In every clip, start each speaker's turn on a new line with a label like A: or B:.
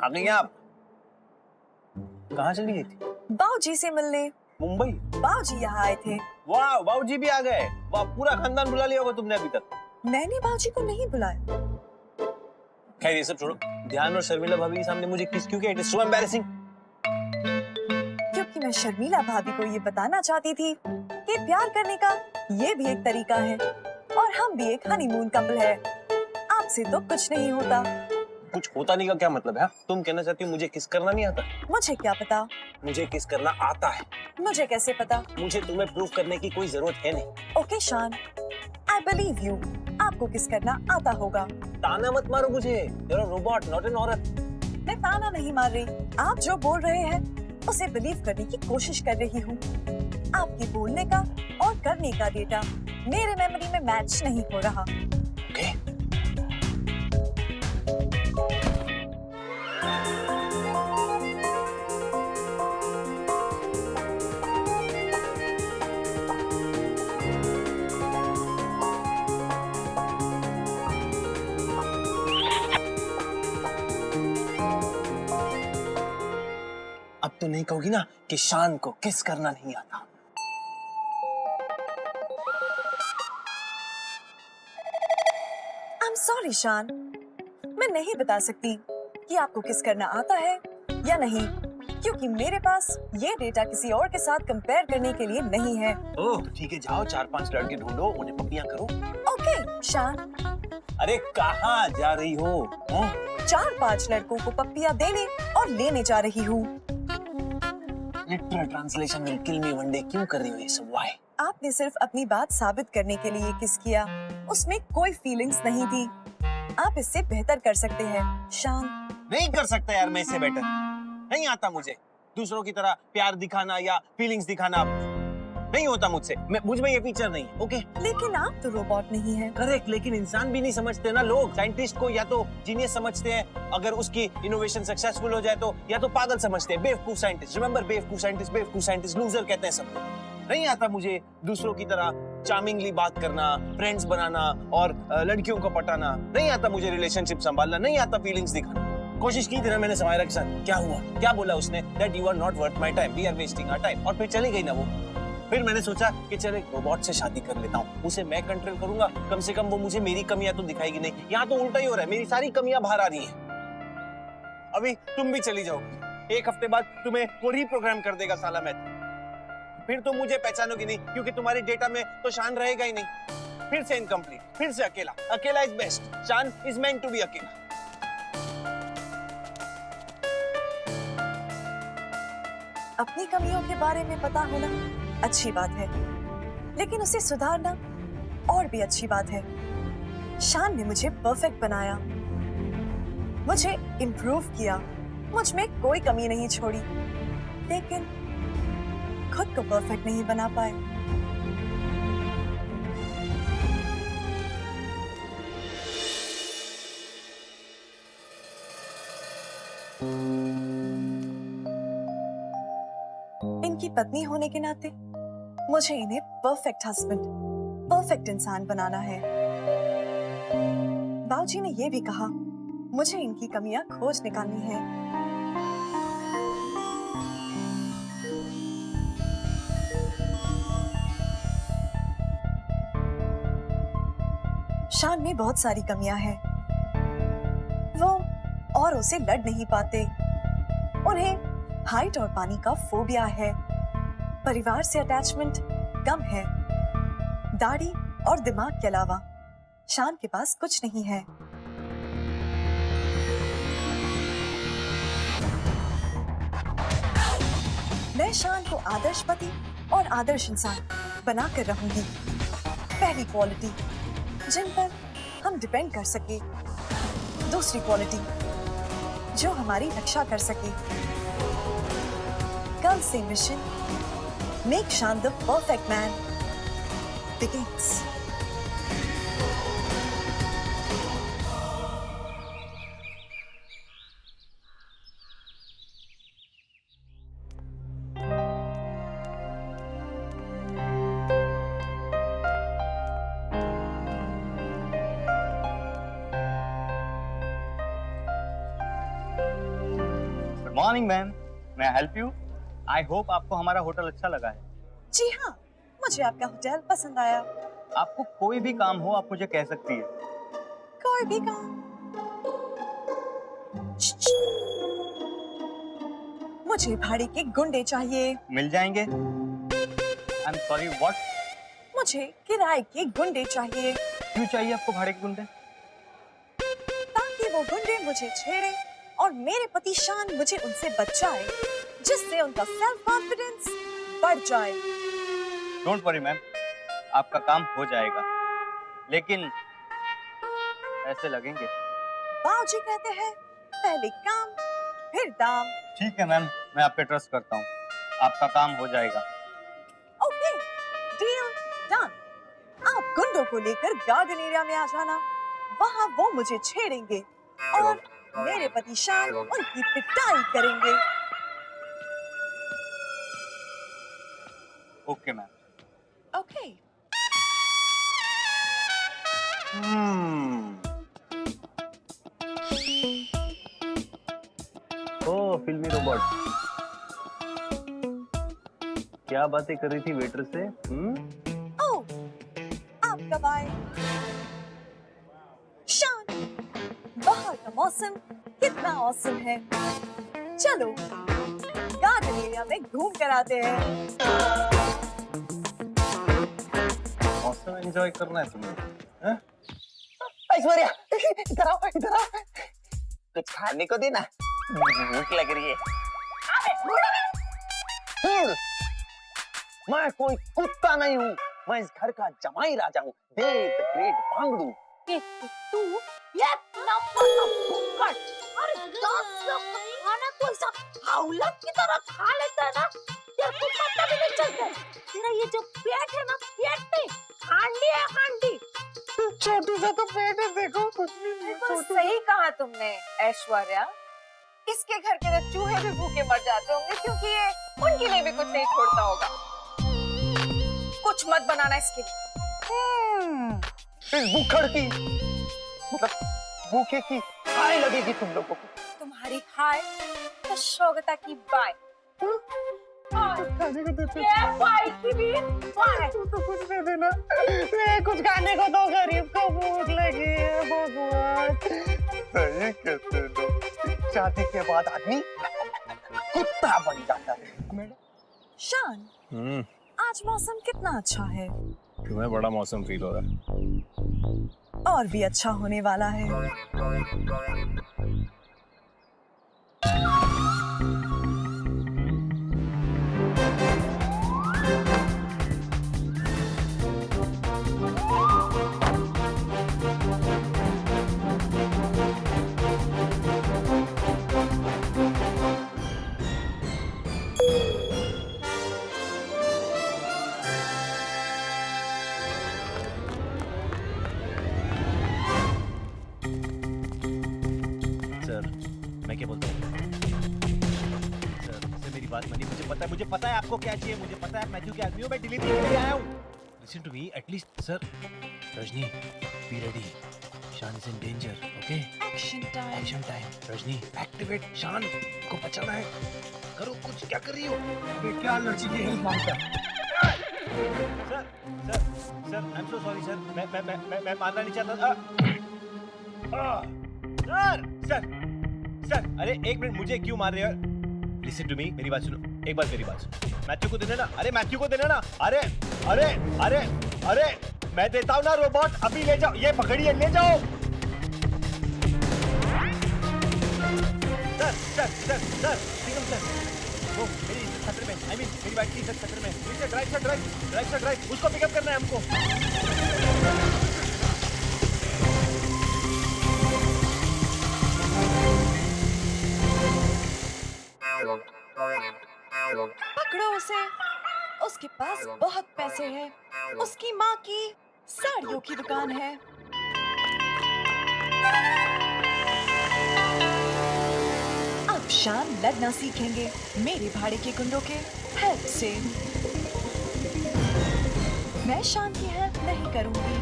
A: आ गई आप? कहाँ चली गई थी?
B: बाऊजी से मिलने।
A: मुंबई?
B: बाऊजी यहाँ आए थे।
A: वाह, बाऊजी भी आ गए। वाह, पूरा खानदान बुला लिया होगा तुमने अभी तक।
B: मैंने बाऊजी को नहीं बुलाया।
A: खैर ये सब छोड़ो, ध्यान और शर्मिला भाभी के सामने मुझे किस क्यों किया? It is so embarrassing.
B: क्योंकि मैं शर्मिला भाभी को ये बताना चाहती थी कि प्यार करने का ये भी एक तरीका है और हम भी एक हनीमून कपल है। आपसे तो कुछ नहीं होता।
A: कुछ होता नहीं का क्या मतलब है? तुम कहना चाहती हो मुझे किस करना नहीं आता?
B: मुझे क्या पता?
A: मुझे किस करना आता है।
B: मुझे कैसे पता?
A: मुझे तुम्हें प्रूव करने की कोई जरूरत है नहीं।
B: ओके शान, आई बिलीव यू। आपको किस करना आता होगा।
A: ताना मत मारो मुझे। You're a robot, not an औरत।
B: मैं ताना नहीं मार रही। आप जो बोल रहे हैं उसे बिलीव करने की कोशिश कर रही हूँ। आपके बोलने का और करने का डेटा मेरे मेमोरी में मैच नहीं हो रहा।
A: Okay? अब तो नहीं कहोगी ना कि शान को किस करना नहीं आता।
B: I'm sorry शान, मैं नहीं बता सकती कि आपको किस करना आता है या नहीं, क्योंकि मेरे पास ये डेटा किसी और के साथ कंपेयर करने के लिए नहीं है।
A: ओह ठीक है, जाओ 4-5 लड़के ढूंढो, उन्हें पपियां करो।
B: ओके शान।
A: अरे कहाँ जा रही हो?
B: 4-5 लड़कों को पप्पियां देने और लेने जा रही हूँ।
A: Literal translation will kill me one day. क्यों कर रही हो ये सब? व्हाई?
B: आपने सिर्फ अपनी बात साबित करने के लिए किस किया, उसमें कोई फीलिंग्स नहीं थी। आप इससे बेहतर कर सकते हैं शान।
A: नहीं कर सकता यार मैं इससे बेटर। नहीं आता मुझे दूसरों की तरह प्यार दिखाना या फीलिंग्स दिखाना। नहीं होता मुझसे। मुझ में ये फीचर नहीं है। ओके?
B: लेकिन आप तो रोबोट नहीं हैं।
A: करेक्ट, लेकिन इंसान भी नहीं समझते ना लोग। साइंटिस्ट को या तो जीनियस समझते हैं, अगर उसकी इनोवेशन सक्सेसफुल हो जाए तो, या तो पागल समझते हैं, बेवकूफ साइंटिस्ट। रिमेंबर, बेवकूफ साइंटिस्ट लूजर कहते हैं सबको। नहीं आता मुझे दूसरों की तरह चार्मिंगली बात करना, फ्रेंड्स बनाना और लड़कियों को पटाना। नहीं आता मुझे रिलेशनशिप संभालना। नहीं आता फीलिंग्स दिखाना। कोशिश की थी ना मैंने समायरा के साथ। क्या हुआ? क्या बोला उसने? That you are not worth my time, we are wasting our time. और फिर चली गई ना वो। फिर मैंने सोचा कि चल एक रोबोट से शादी कर लेता हूँ, उसे मैं कंट्रोल करूंगा, कम से कम वो मुझे मेरी कमियां तो दिखाएगी नहीं। यहाँ तो उल्टा ही हो रहा है, मेरी सारी कमियां बाहर आ रही हैं। अभी तुम भी चली जाओगी, 1 हफ्ते बाद तुम्हें वो रीप्रोग्राम कर देगा साला मैथ। फिर तुम मुझे पहचानोगी नहीं, क्योंकि तुम्हारे डेटा में तो शान रहेगा ही नहीं। फिर से इनकम्प्लीट, फिर से अकेला। अकेला इज बेस्ट। शान इज मेंट टू बी अकेला।
B: अपनी कमियों के बारे में पता होना अच्छी बात है, लेकिन उसे सुधारना और भी अच्छी बात है। शान ने मुझे परफेक्ट बनाया, मुझे इम्प्रूव किया, मुझ में कोई कमी नहीं छोड़ी, लेकिन खुद को परफेक्ट नहीं बना पाए। इनकी पत्नी होने के नाते मुझे इन्हें परफेक्ट हस्बैंड, परफेक्ट इंसान बनाना है। बाऊजी ने यह भी कहा मुझे इनकी कमियां खोज निकालनी है। शान में बहुत सारी कमियां हैं। वो औरों से लड़ नहीं पाते, उन्हें हाइट और पानी का फोबिया है, परिवार से अटैचमेंट कम है, दाढ़ी और दिमाग के अलावा शान के पास कुछ नहीं है। मैं शान को आदर्श पति और आदर्श इंसान बनाकर रहूंगी। पहली क्वालिटी जिन पर हम डिपेंड कर सके, दूसरी क्वालिटी जो हमारी रक्षा कर सके। कल से मिशन मेक शान the perfect man begins।
C: Morning ma'am, मैं हेल्प यू? आई होप आपको हमारा होटल अच्छा लगा है।
B: जी हाँ, मुझे आपका होटल पसंद आया।
C: आपको कोई भी काम हो आप मुझे कह सकती है।
B: कोई भी काम। मुझे भाड़े के गुंडे चाहिए।
C: मिल जाएंगे। I am sorry, what?
B: मुझे किराए के गुंडे चाहिए
C: क्यों चाहिए आपको भाड़े के गुंडे?
B: ताकि वो गुंडे मुझे छेड़े और मेरे पति शान मुझे उनसे बचाए, जिससे उनका सेल्फ कॉन्फिडेंस बढ़ जाए।
C: डोंट वरी मैम, आपका काम हो जाएगा, लेकिन ऐसे लगेंगे।
B: बाबूजी कहते हैं पहले काम फिर दाम।
C: ठीक है मैम, मैं आप पे ट्रस्ट करता हूँ, आपका काम हो जाएगा।
B: Okay, deal done. आप गुंडों को लेकर गार्डन एरिया में आ जाना, वहाँ वो मुझे छेड़ेंगे और मेरे पति शान उनकी पिटाई करेंगे।
C: Okay ma'am.
B: ओके।
A: ओ फिल्मी रोबोट, क्या बातें कर रही थी वेटर से?
B: ओह, आप कब आए? शान, बाहर का मौसम कितना औसम है। चलो गार्डन एरिया में घूम कर आते हैं।
A: मौसम एंजॉय करना है तुम्हें? ऐश्वर्या, इधर आओ, इधर आओ, कुछ खाने को देना, भूख लग रही है। मैं कोई कुत्ता नहीं हूँ, मैं इस घर का जमाई राजा हूँ, देव द ग्रेट भांगड़ू।
D: तू ये फुक्कट और 10 लोग का खाना कोई सा हाउलत की तरह खा लेता है ना, तेरे को पता भी नहीं चलता। तेरा ये जो पेट है ना, पेट नहीं, हांडी है हांडी।
A: छोटू सा तो पेट है, देखो कुछ भी नहीं।
E: बिल्कुल सही कहा तुमने ऐश्वर्या। इसके घर के तो चूहे भी भूखे मर जाते होंगे, क्योंकि ये उनके लिए भी कुछ नहीं छोड़ता होगा। कुछ मत बनाना इसके लिए।
A: इस भूखड़ की, मतलब भूखे की खाए लगेगी तुम लोगों को।
E: तुम्हारी खाए तो शोगता की बाय।
A: खाने को देते,
E: ये बाय की भी बाय।
A: तू तो कुछ दे देना, मैं कुछ खाने को दो, गरीब को भूख लगी है भगवान। सही कहते हो, शादी के बाद आदमी कुत्ता बन जाता है।
B: शान, आज मौसम कितना अच्छा है।
A: तुम्हें बड़ा मौसम फील हो रहा है?
B: और भी अच्छा होने वाला है।
A: मैं क्या बोलता हूँ सर, से मेरी बात मानिए, मुझे पता है आपको क्या चाहिए, मुझे पता है मैथ्यू के आदमी हूँ, मैं डिलीवरी के लिए आया हूँ। Listen to me at least sir. Rajni, be ready, Shaan is in danger, okay? Action time. Rajni activate, Shaan को बचाना है, करो कुछ। क्या कर रही हो? क्या लड़की की हेल्प मांगता है? Sir sir I am so sorry sir, मैं मारना नहीं चाहता था। सर, अरे एक मिनट, मुझे क्यों मार रहे हो? लिसन टू मी, मेरी बात सुनो, एक बार मेरी बात सुनो। मैथ्यू को देना ना, अरे मैथ्यू को देना ना। अरे अरे अरे अरे मैं देता हूँ ना रोबोट, अभी ले जाओ, ये पकड़िए, ले जाओ। सर, वो मेरी खतरे में, आई मीन मेरी बाइक की इज्जत खतरे में। ड्राइव, उसको पिकअप करना है हमको।
B: पकड़ो उसे, उसके पास बहुत पैसे हैं, उसकी माँ की साड़ियों की दुकान है। अब शान लड़ना सीखेंगे मेरे भाड़े के गुंडों के हेल्प से। मैं शान की हेल्प नहीं करूंगी,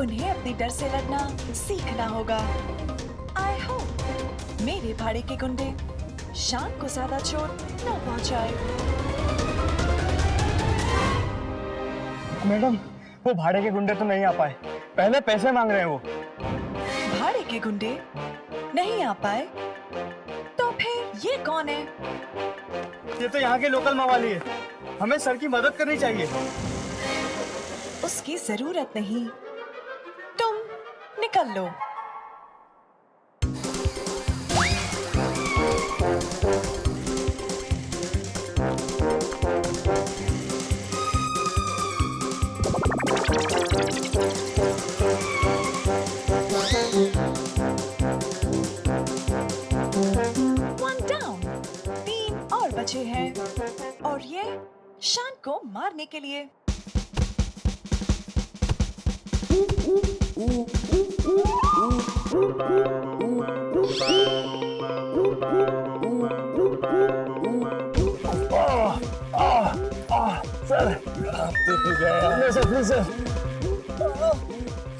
B: उन्हें अपने डर से लड़ना सीखना होगा। आई होप मेरे भाड़े के गुंडे शान को ज्यादा चोट न पहुंचाए।
C: मैडम, वो भाड़े के गुंडे तो नहीं आ पाए, पहले पैसे मांग रहे हैं वो।
B: भाड़े के गुंडे नहीं आ पाए? तो फिर ये कौन है?
C: ये तो यहाँ के लोकल मवाली है, हमें सर की मदद करनी चाहिए।
B: उसकी जरूरत नहीं, तुम निकल लो। One down, 3 और बचे हैं और ये शान को मारने के लिए।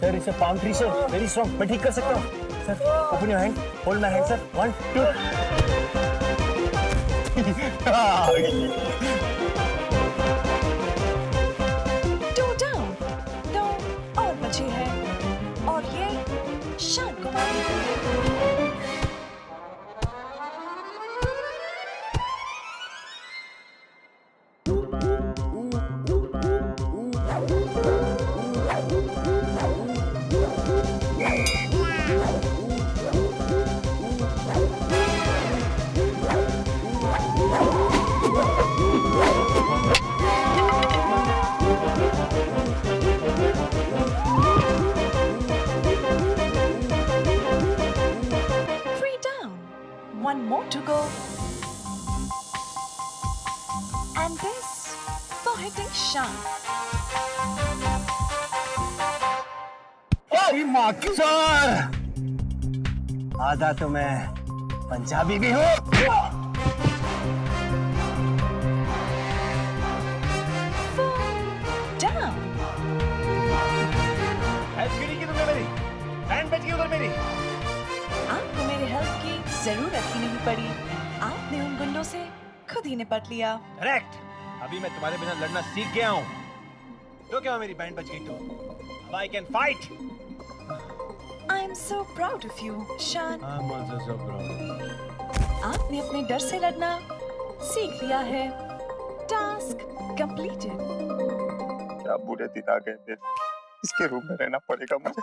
A: सर इसे पाम ट्री से वेरी स्ट्रॉन्ग, मैं ठीक कर सकता हूँ। Sir open your hand, hold my hand sir, 1 2।
B: 2 down, 2 और बचे हैं और ये शान को मारने के लिए। One more to go. And this for hitting Shan.
A: माँ की सर, आधा तो मैं पंजाबी भी हूँ।
B: Down.
A: हेल्प की तुमने मेरी, हैंड बच गई उधर मेरी।
B: आपको मेरे हेल्प की जरूरत ही नहीं पड़ी, आपने उन गुंडों से खुद ही निपट लिया।
A: करेक्ट, अभी मैं तुम्हारे बिना लड़ना सीख गया हूँ। तो क्या मेरी बैंड बच गई तो? अब I can fight.
B: I am so proud of you, Shan.
A: I'm also so proud.
B: आपने अपने डर से लड़ना सीख लिया है। Task completed.
C: क्या बुरे दिन आ गए थे, इसके रूम में रहना पड़ेगा मुझे।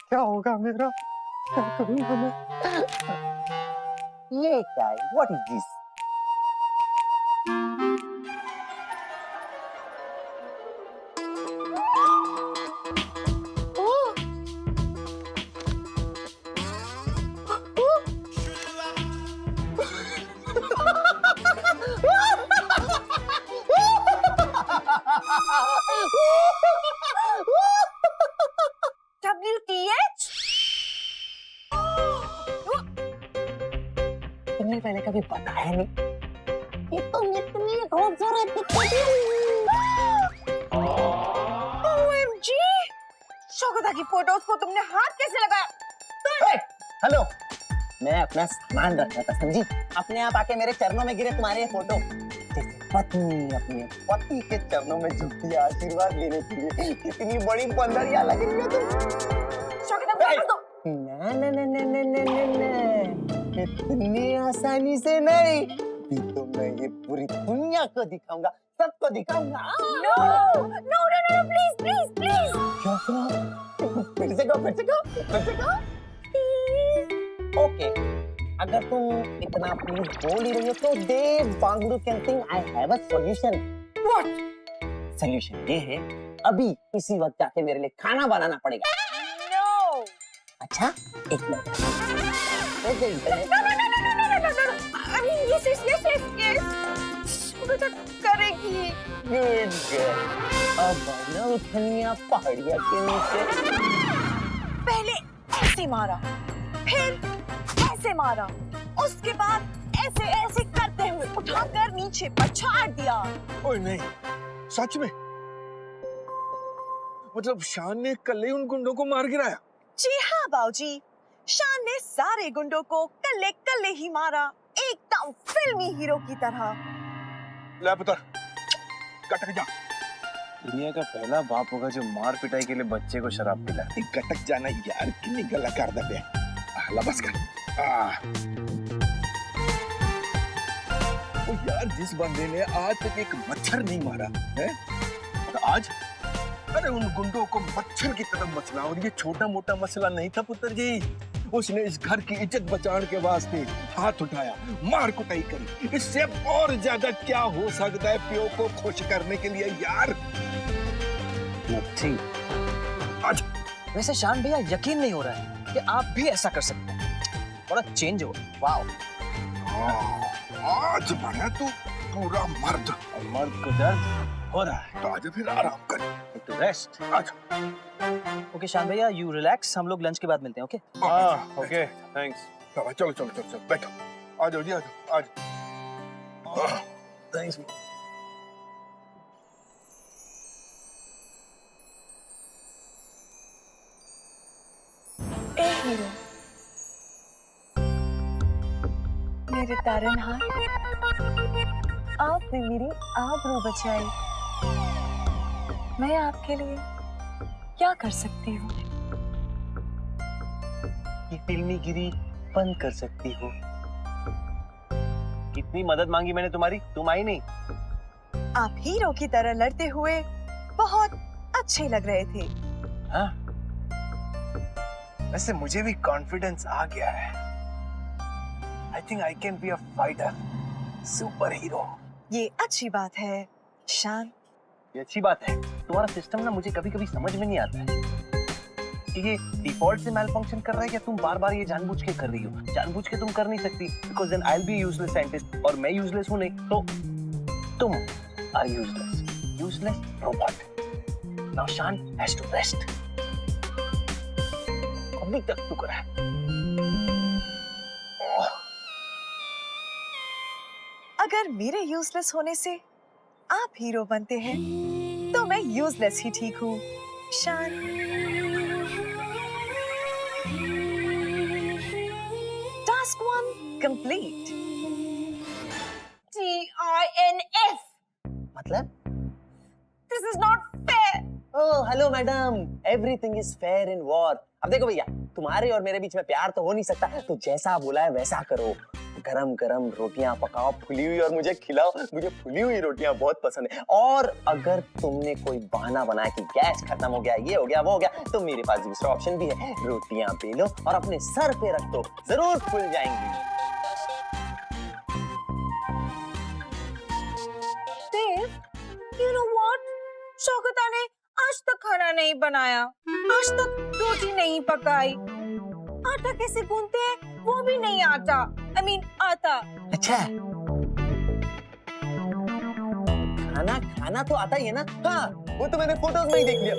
C: क्या होगा मेरा, क्या करूंगा मैं?
A: ये क्या है? What is this?
D: WTH?
A: तुमने पहले कभी बताया नहीं।
D: ये तो इतनी खूबसूरत दिखती थी। OMG! शौकता की फोटोज को तुमने हाथ कैसे लगाया?
A: हेलो, मैं अपना सामान रख रहा था, समझी? अपने आप आके मेरे चरणों में गिरे तुम्हारे ये फोटो। जैसे पत्नी अपने पति के चरणों में झुकती है आशीर्वाद लेने के लिए। कितनी बड़ी बंदरिया लग रही है तुम।
D: शौकता फोटो दो।
A: ना ना ना ना ना ना ना ना, इतनी आसानी से नहीं। अभी तो मैं ये पूरी दुनिया को दिखाऊंगा, सबको दिखाऊंगा।
D: No! No, no, no, please, please, please!
A: क्या कहा? फिर से कहो। ओके, अगर तुम इतना प्लीज बोल ही रही हो तो देव बांगड़ू can think I have a solution. What? Solution ये है, अभी इसी वक्त जाके मेरे लिए खाना बनाना पड़ेगा।
D: No!
A: अच्छा, एक minute.
D: No, no, no, no, no, no, no, no, no. I mean, yes. शौकता करेगी।
A: Good girl. अब ना उठनिया पहाड़िया के नीचे।
B: पहले ऐसे मारा, फिर ऐसे मारा, उसके बाद ऐसे ऐसे करते हुए उठाकर नीचे पछाड़ दिया।
F: ओए नहीं, सच में? मतलब शान ने कल ही उन गुंडों को मार गिराया?
B: जी हाँ बाऊजी, शान ने सारे गुंडों को कल्ले कल्ले ही मारा, एकदम एकदम फिल्मी हीरो की तरह।
F: ले पुत्र कटक जा।
A: दुनिया का पहला बाप होगा जो मार पिटाई के लिए बच्चे को शराब पिलाए।
F: कटक जाना यार कितनी गला कर दे बे। ला बस कर। ओ यार जिस बंदे ने आज तक एक मच्छर नहीं मारा है और आज अरे उन गुंडों को मच्छर की तरह मसला, और ये छोटा मोटा मसला नहीं था पुत्र जी। उसने इस घर की इज्जत बचाने के वास्ते हाथ उठाया, मार कुटाई करी। इससे और ज्यादा क्या हो सकता है प्यो को खुश करने के लिए यार। आज
G: वैसे शान भैया यकीन नहीं हो रहा है कि आप भी ऐसा कर सकते हैं। बड़ा चेंज हो। वाओ।
F: आज बना तू पूरा मर्द।
A: और मर्द को दर्द हो रहा है
F: तो आज फिर आराम कर।
A: तो रेस्ट।
F: आज
G: ओके शान भैया यू रिलैक्स, हम लोग लंच के बाद मिलते हैं। Okay
A: okay thanks.
F: चलो चलो चलो चलो बैठो। आ जाओ जी आ जाओ आज।
A: थैंक्स।
B: ए हीरो, मेरे तारनहार, आपने मेरी आबरू बचाई। मैं आपके लिए क्या कर सकती हूँ?
A: ये फिल्मी गिरी बंद कर सकती हो। कितनी मदद मांगी मैंने तुम्हारी, तुम आई नहीं।
B: आप हीरो की तरह लड़ते हुए बहुत अच्छे लग रहे थे।
A: हाँ? वैसे मुझे भी कॉन्फिडेंस आ गया है। I think I can be a fighter, super hero.
B: ये अच्छी बात है शान।
A: ये अच्छी बात है। तुम्हारा सिस्टम ना मुझे कभी कभी समझ में नहीं आता है कि ये डिफॉल्ट से मैल फंक्शन कर रहा है या तुम बार बार ये जानबूझ के कर रही हो। जानबूझ के तुम कर नहीं सकती, because then I will be useless scientist, और मैं यूजलेस हूं नहीं तो तुम are useless, useless robot. Now Shaan has to rest. अभी तक तू करा है।
B: अगर मेरे यूजलेस होने से आप हीरो बनते हैं तो मैं यूजलेस ही ठीक हूँ शान। Task 1 complete.
D: TINF।
A: मतलब?
D: This is not fair।
A: Oh hello madam, everything is fair in war. अब देखो भैया, तुम्हारे और मेरे बीच में प्यार तो हो नहीं सकता, तो जैसा बोला है वैसा करो। गरम गरम रोटियां पकाओ, फुली हुई, और मुझे खिलाओ। मुझे फुली हुई रोटियां बहुत पसंद है। और अगर तुमने कोई बहाना बनाया कि गैस खत्म हो गया, ये हो गया, वो हो गया, तो मेरे पास दूसरा ऑप्शन भी है। रोटियां बेलो और अपने सर पे रख दो, जरूर फूल जाएंगी।
E: देव, you know what? शौकता ने आज तक खाना नहीं बनाया, आज तक रोटी नहीं पकाई, आटा कैसे गूंथते हैं वो भी नहीं आता। I mean, आता।
A: अच्छा, खाना खाना तो आता ही है ना। हाँ, वो तो मैंने फोटोज में ही देख लिया।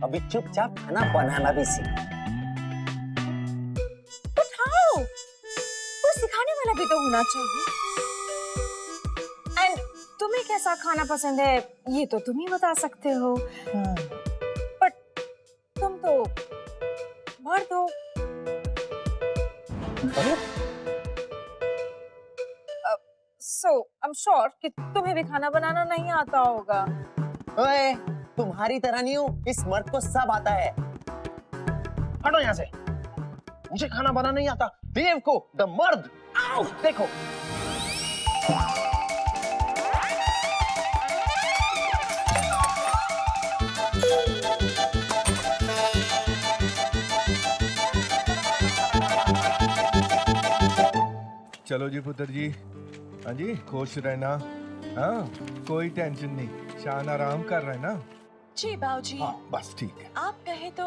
A: अभी चुपचाप खाना बनाना भी सीख।
E: But how? कोई सिखाने वाला भी तो होना चाहिए। And तुम्हें कैसा खाना पसंद है ये तो तुम ही बता सकते हो। But तुम तो मर्द हो। So, I'm sure कि तुम्हें भी खाना बनाना नहीं आता होगा।
A: ओए, तुम्हारी तरह नहीं हूँ, इस मर्द को सब आता है। हटो यहाँ से, मुझे खाना बनाना नहीं आता। देव को, द मर्द। आओ, देखो।
F: चलो जी पुत्र जी। हाँ जी खुश रहना। हाँ कोई टेंशन नहीं, शान आराम कर रहा है ना।
B: जी बाबूजी।
F: हाँ बस ठीक है।
B: आप कहे तो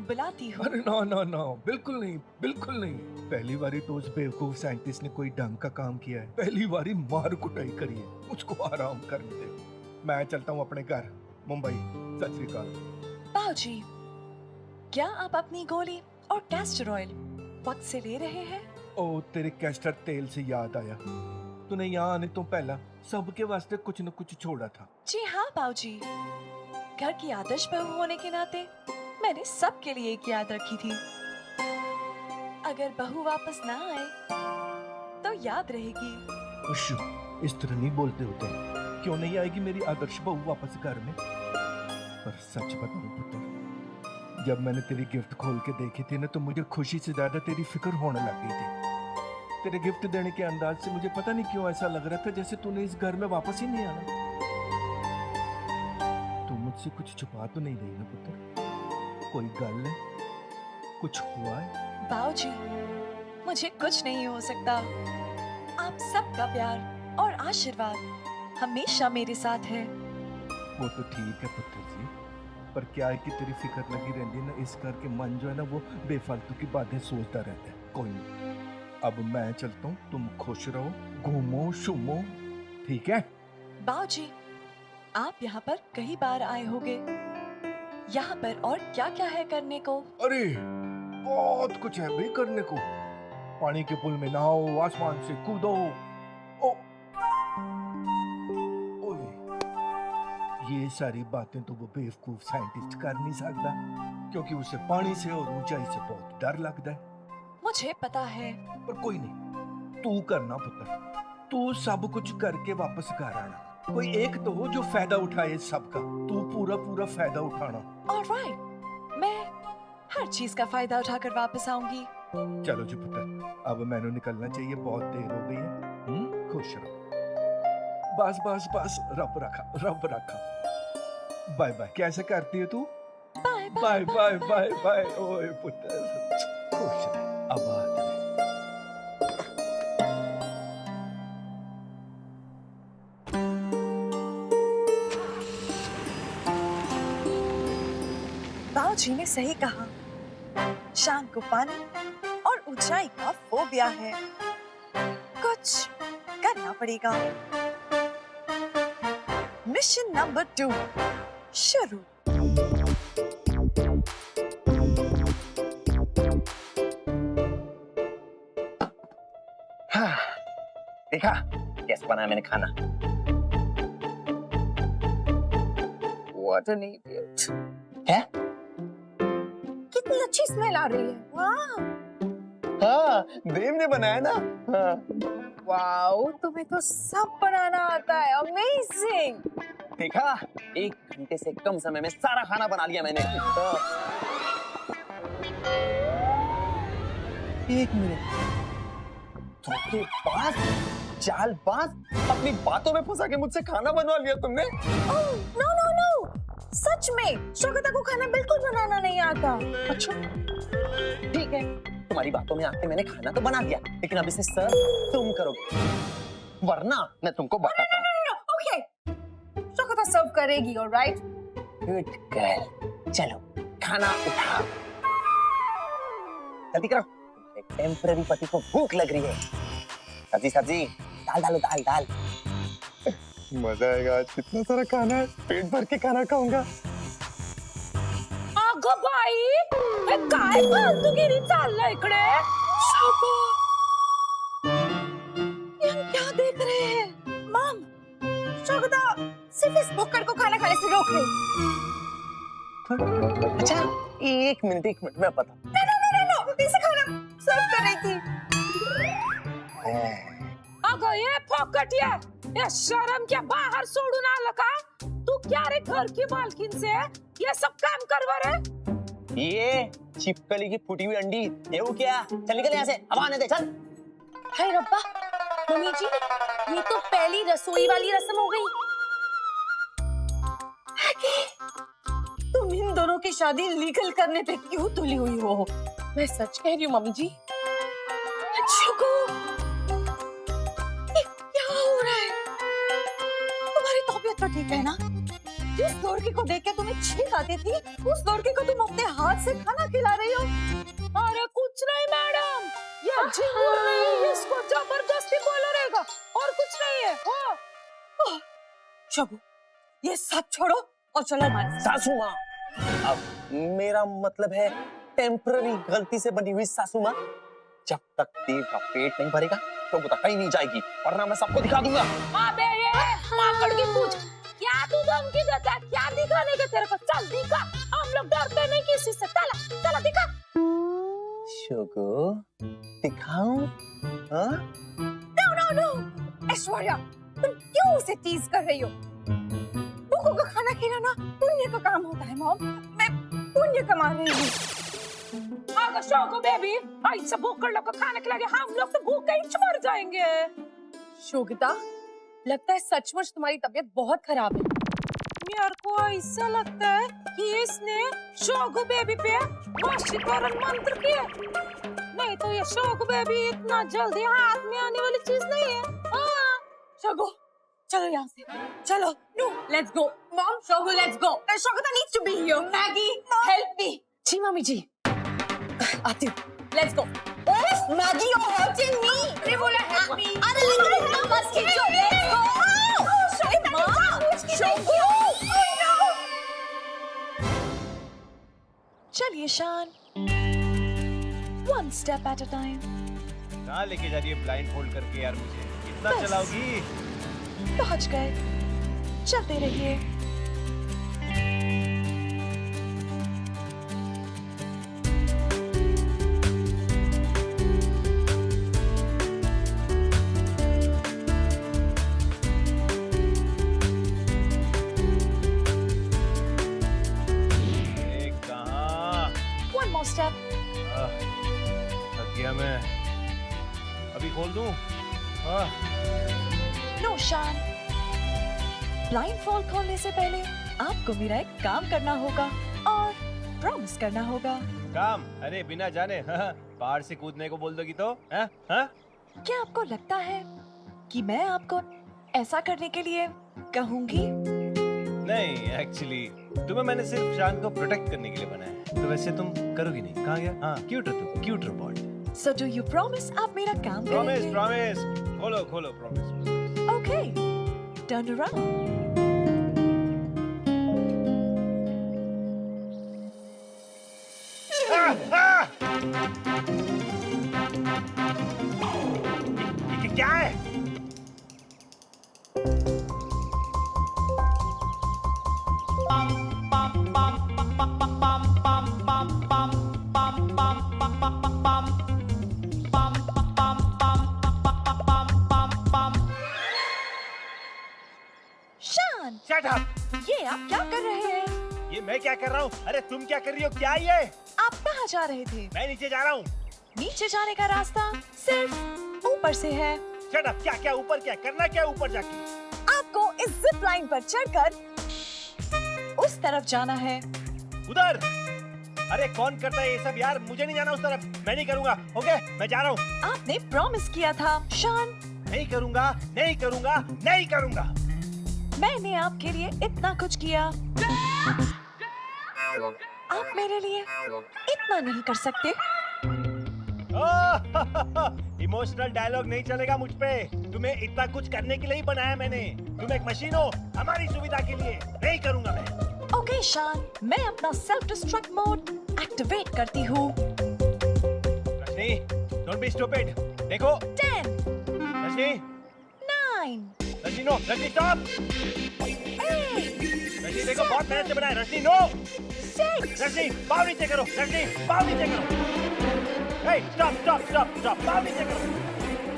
B: बुलाती हूँ।
F: अरे नो नो नो, बिल्कुल नहीं, बिल्कुल नहीं। पहली बारी तो उस बेवकूफ साइंटिस्ट ने कोई ढंग का काम किया है। पहली बारी मार कुटाई करी है, उसको आराम करने दे। मैं चलता हूँ अपने घर मुंबई। सत श्री अकाल।
B: बाबूजी, क्या आप अपनी गोली और कैस्टर ऑयल वक्त से ले रहे हैं?
F: ओ तेरे कैस्टर तेल से याद आया, तूने यहाँ आने तो पहला सबके वास्ते कुछ न कुछ छोड़ा था।
B: जी हाँ बाबूजी, घर की आदर्श बहू होने के नाते मैंने सबके लिए एक याद रखी थी। अगर बहू वापस ना आए याद रहेगी।
F: उश्शू, इस तरह नहीं बोलते होते। क्यों नहीं आएगी मेरी आदर्श बहू वापस घर में? पर सच बताऊं पुत्र, जब मैंने तेरी गिफ्ट खोल के देखी थी ना, तो मुझे खुशी से ज्यादा तेरी फिक्र होने लग गई थी। तेरे गिफ्ट देने के अंदाज से मुझे पता नहीं क्यों ऐसा लग रहा था जैसे तूने इस घर में वापस ही नहीं आना। तू मुझसे कुछ छुपा तो नहीं रही ना पुत्र? कोई गल है? कुछ हुआ है?
B: बाऊजी, मुझे कुछ नहीं हो सकता। आप सबका प्यार और आशीर्वाद हमेशा मेरे साथ है।
F: वो तो ठीक है पुत्र जी, पर क्या है कि तेरी फिक्र लगी रहती है ना, इस घर के मन जो है ना वो बेफालतू की बातें सोचता रहता है। कोई नहीं, अब मैं चलता हूँ, तुम खुश रहो, घूमो शुमो, ठीक है?
B: बाऊजी, आप यहाँ पर कई बार आए होंगे। यहाँ पर और क्या क्या है करने को?
F: अरे बहुत कुछ है भाई करने को। पानी के पुल में नहाओ, आसमान से कूदो। ओ, ओए, ये सारी बातें तो वो बेवकूफ साइंटिस्ट कर नहीं सकता, क्योंकि उसे पानी से और ऊंचाई से बहुत डर लगता है।
B: मुझे पता है।
F: पर कोई नहीं, तू करना पुत्र, तू सब कुछ करके वापस घर आना। कोई एक तो हो जो फायदा उठाए सबका, तू पूरा पूरा फायदा उठाना।
B: ऑलराइट, मैं हर चीज का फायदा उठाकर वापस आऊंगी।
F: चलो जी पुत्र, अब मैंने निकलना चाहिए, बहुत देर हो गई है। खुश रहो। बस बस बस, रब रखा। Bye bye. कैसे करती है तू?
B: Bye
F: bye bye bye bye. ओए पुत्र, खुश रह, आबाद रह।
B: बाऊजी ने सही कहा, शान को पानी और ऊंचाई का फोबिया है। कुछ करना पड़ेगा। मिशन नंबर 2 शुरू।
C: हाँ, देखा कैसे बनाया मैंने खाना? What an idiot. है?
E: कितनी अच्छी स्मेल आ रही है। वाह,
C: हाँ, देव ने बनाया ना। हाँ।
E: वाओ, तुम्हें तो सब बनाना आता है। अमेजिंग।
C: देखा, 1 घंटे से कम समय में सारा खाना बना लिया मैंने। हाँ। 1 मिनट, धोखेबाज, चालबाज, अपनी बातों में फंसा के मुझसे खाना बनवा लिया तुमने।
E: नो नो नो, सच में शौकता को खाना बिल्कुल बनाना नहीं आता।
C: अच्छा, ठीक है, तुम्हारी बातों में आके मैंने खाना तो बना दिया, लेकिन अब इसे सर्व तुम करोगे, वरना मैं तुमको बताता हूँ।
E: ओके, शौकता सर्व करेगी, ऑलराइट?
C: गुड गर्ल, चलो खाना उठाओ, जल्दी करो। टेम्पररी पति को भूख लग रही है। सब्जी सब्जी, दाल डालो, दाल दाल। मजा आएगा आज, कितना सारा खाना है, पेट भर के खाना खाऊंगा।
E: अगं बाई, हे काय फालतूगिरी चाललंय इकडे? ये हम क्या देख रहे हैं? मॉम, शौकता सिर्फ इस भुक्कड़ को खाना खाने से रोक रही।
C: अच्छा, एक मिनट मैं पता।
E: नो, इसे खाना सर्व कर रही थी। अगं ये फोकटिया, ये शर्म क्या बाहर सोडून आलं का? तू क्या रे घर की मालकिन से ये सब काम करवा रे?
C: ये छिपकली की फूटी हुई अंडी, ये वो क्या? चल निकल यहाँ से, अब आने दे, चल।
D: हाय रब्बा, मम्मी जी, ये तो पहली रसोई वाली रस्म हो गई।
E: तुम इन दोनों की शादी लीगल करने पे क्यों तुली हुई हो?
D: मैं सच कह रही हूँ मम्मी जी।
E: शुगु, ये क्या हो रहा है? तुम्हारी तबीयत तो ठीक है ना? जिस लड़की को देख के तुम्हें छींक आती थी, उस लड़की को तुम अपने हाथ से खाना खिला रही हो? अरे कुछ नहीं मैडम, ये झिंगुर नहीं, इसको जबरदस्ती बोला रहेगा और कुछ नहीं है। हाँ, शुगु, ये सब छोड़ो और चलो हमारे साथ।
C: सासू माँ, अब मेरा मतलब है टेम्पररी गलती से बनी हुई सासू माँ, जब तक देव का पेट नहीं भरेगा तो वो कहीं नहीं जाएगी, वरना मैं सबको दिखा दूंगा।
E: अबे ये माकड़ की पूछ, क्या तू धमकी देता है? क्या दिखाने के तेरे को? चल दिखा, हम लोग डरते नहीं किसी से। चला चला दिखा।
C: शुगु, दिखाऊं? हाँ?
E: नो ऐश्वर्या, तुम क्यों उसे टीज कर रही हो? भूखों का खाना खिलाना पुण्य का काम होता है मॉम। मैं पुण्य कमा रही हूँ।
D: अगर शोको बेबी ऐसा भूख लोग को खाना खिला के हम लोग तो भूख ही मर जाएंगे।
E: शोगिता, लगता है सचमुच तुम्हारी तबीयत बहुत खराब है।
D: मेरे को ऐसा लगता है कि इसने शोगो बेबी पे वशीकरण मंत्र किया। नहीं तो ये शोगो बेबी इतना जल्दी हाथ में आने वाली चीज नहीं है। हाँ,
E: शोगो, चलो यहाँ से, चलो। No, let's go. मॉम, शोगो, लेट्स गो। शोगिता needs to be here. Maggie, help me.
B: जी मम्मी जी, आती हूँ।
E: Let's go.
B: Maggie, you're hurting me.
E: अरे बोला हेल्प मी।
B: अरे लेकिन इतना मत खींचो, let's go. शोगो, चलिए शान, one step at a time.
A: कहाँ लेके जा रही है ब्लाइंड फोल्ड करके यार मुझे? कितना
B: बस।
A: चलाओगी?
B: पहुंच गए, चलते रहिए। One more step.
A: थक गया मैं। अभी खोल दूं?
B: No, शान। ब्लाइंडफोल्ड खोलने से पहले आपको मेरा एक काम करना होगा और प्रॉमिस करना होगा।
A: काम? अरे बिना जाने पहाड़ से कूदने को बोल दोगी तो? हाँ? हाँ?
B: क्या आपको लगता है कि मैं आपको ऐसा करने के लिए कहूंगी?
A: नहीं, एक्चुअली तुम्हें मैंने सिर्फ शान को प्रोटेक्ट करने के लिए बनाया है। तो वैसे तुम करोगी नहीं? कहाँ गया? हाँ, क्यूट है तुम, cute robot.
B: So do you promise आप मेरा काम
A: प्रॉमिस,
B: करेंगे?
A: प्रॉमिस। खोलो, खोलो, प्रॉमिस।
B: Okay, turn around.
A: ये क्या है?
B: शान,
A: Shut up!
B: ये आप क्या कर रहे हैं?
A: ये मैं क्या कर रहा हूँ? अरे तुम क्या कर रही हो? क्या ये?
B: आप कहाँ जा रहे थे?
A: मैं नीचे जा रहा हूँ।
B: नीचे जाने का रास्ता सिर्फ ऊपर से है।
A: Shut up! क्या क्या ऊपर क्या करना क्या ऊपर जाके?
B: आपको इस जिप लाइन पर चढ़कर उस तरफ जाना है।
A: उधर? अरे कौन करता है ये सब यार? मुझे नहीं जाना उस तरफ। मैं नहीं करूँगा। ओके, मैं जा रहा हूँ।
B: आपने प्रॉमिस किया था शान।
A: नहीं करूँगा, नहीं करूँगा, नहीं करूँगा।
B: मैंने आपके लिए इतना कुछ किया, आप मेरे लिए इतना नहीं कर सकते।
A: इमोशनल डायलॉग नहीं चलेगा मुझ पे। तुम्हें इतना कुछ करने के लिए ही बनाया मैंने। तुम एक मशीन हो हमारी सुविधा के लिए। नहीं करूँगा मैं।
B: ओके शान, मैं अपना सेल्फ डिस्ट्रक्ट मोड एक्टिवेट करती हूँ।
A: Rajni, don't be stupid. देखो।
B: 10,
A: रजनी,
B: 9,
A: रजनी नो, रजनी स्टॉप।
B: 8,
A: रजनी देखो बहुत मेहनत से बनाया। रजनी नो।
B: 6,
A: रजनी पाँव नीचे करो। रजनी पाँव नीचे करो। Hey, stop, stop, stop, stop. पाँव नीचे करो।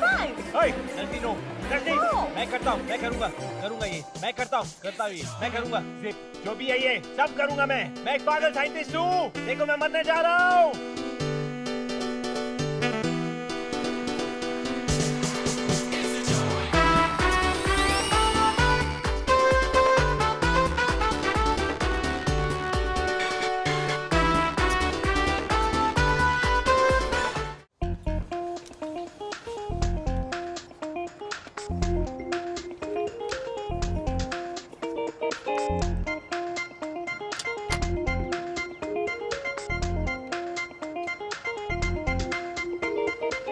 B: 5,
A: Hey, Rajni no. Rajni,
B: No.
A: मैं करता हूँ, मैं करूँगा ये। मैं करता हूँ ये। मैं करूँगा। जिप, जो भी है ये, सब करूँगा मैं। मैं एक पागल साइंटिस्ट हूँ। देखो मैं मरने जा रहा हूँ।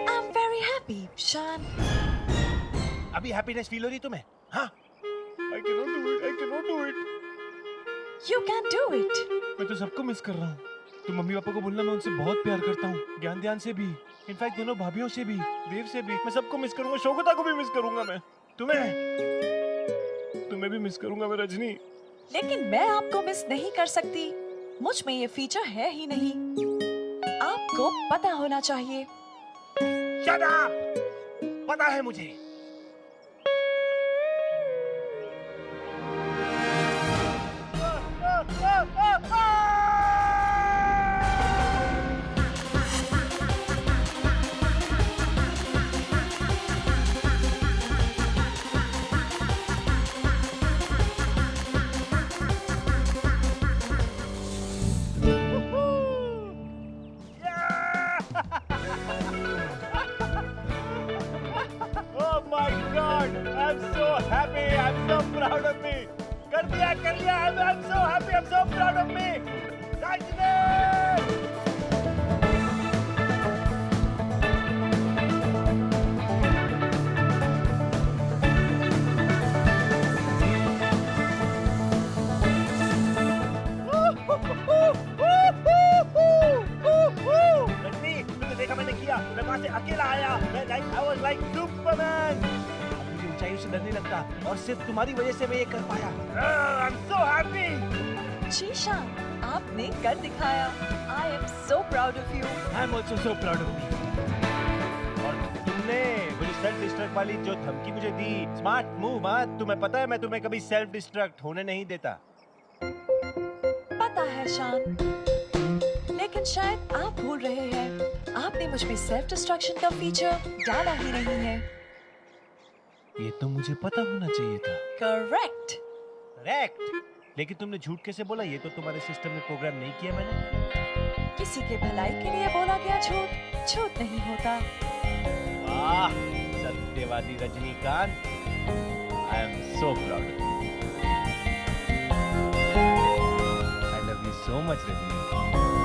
B: I'm very happy, शान।
A: अभी हैप्पीनेस फील हो रही तुम्हें? हाँ? I cannot do it. I cannot do it.
B: You can do it.
A: मैं तो सबको मिस कर रहा हूँ। तुम मम्मी पापा को बोलना मैं उनसे बहुत प्यार करता हूँ। ज्ञान ध्यान से भी, इनफैक्ट दोनों भाभियों से भी, देव से भी। मैं सबको मिस करूंगा। शोकता को भी मिस करूंगा मैं। तुम्हें भी मिस करूंगा मैं रजनी।
B: लेकिन मैं आपको मिस नहीं कर सकती। मुझ में ये फीचर है ही नहीं। आपको पता होना चाहिए।
A: Shut up! पता है मुझे। proud of me. कर लिया. I'm so happy. I'm so proud of me. Rajni! Rajni, तुमने देखा मैंने किया. मैं वहां से अकेला आया. I was like Superman. अब मुझे ऊंचाइयों से डर नहीं लगता और सिर्फ तुम्हारी वजह से मैं ये कर पाया. I'm so happy.
B: शीशान, आपने कर दिखाया. I am so proud of you.
A: I'm also so proud of you. और तुमने वो सेल्फ डिस्ट्रक्ट वाली जो धमकी मुझे दी, स्मार्ट मूव. हाँ, तुम्हें पता है मैं तुम्हें कभी सेल्फ डिस्ट्रक्ट होने नहीं देता.
B: पता है शान, लेकिन शायद आप भूल रहे हैं, आपने मुझ में सेल्फ डिस्ट्रक्शन का फीचर डाला ही नहीं है.
A: ये तो मुझे पता होना चाहिए था.
B: करेक्ट.
A: करेक्ट. लेकिन तुमने झूठ कैसे बोला? ये तो तुम्हारे सिस्टम में प्रोग्राम नहीं किया मैंने.
B: किसी के भलाई के लिए बोला गया झूठ झूठ नहीं होता.
A: वाह, सत्यवादी Rajinikanth. I am so proud of you. I love you so much, Rajni.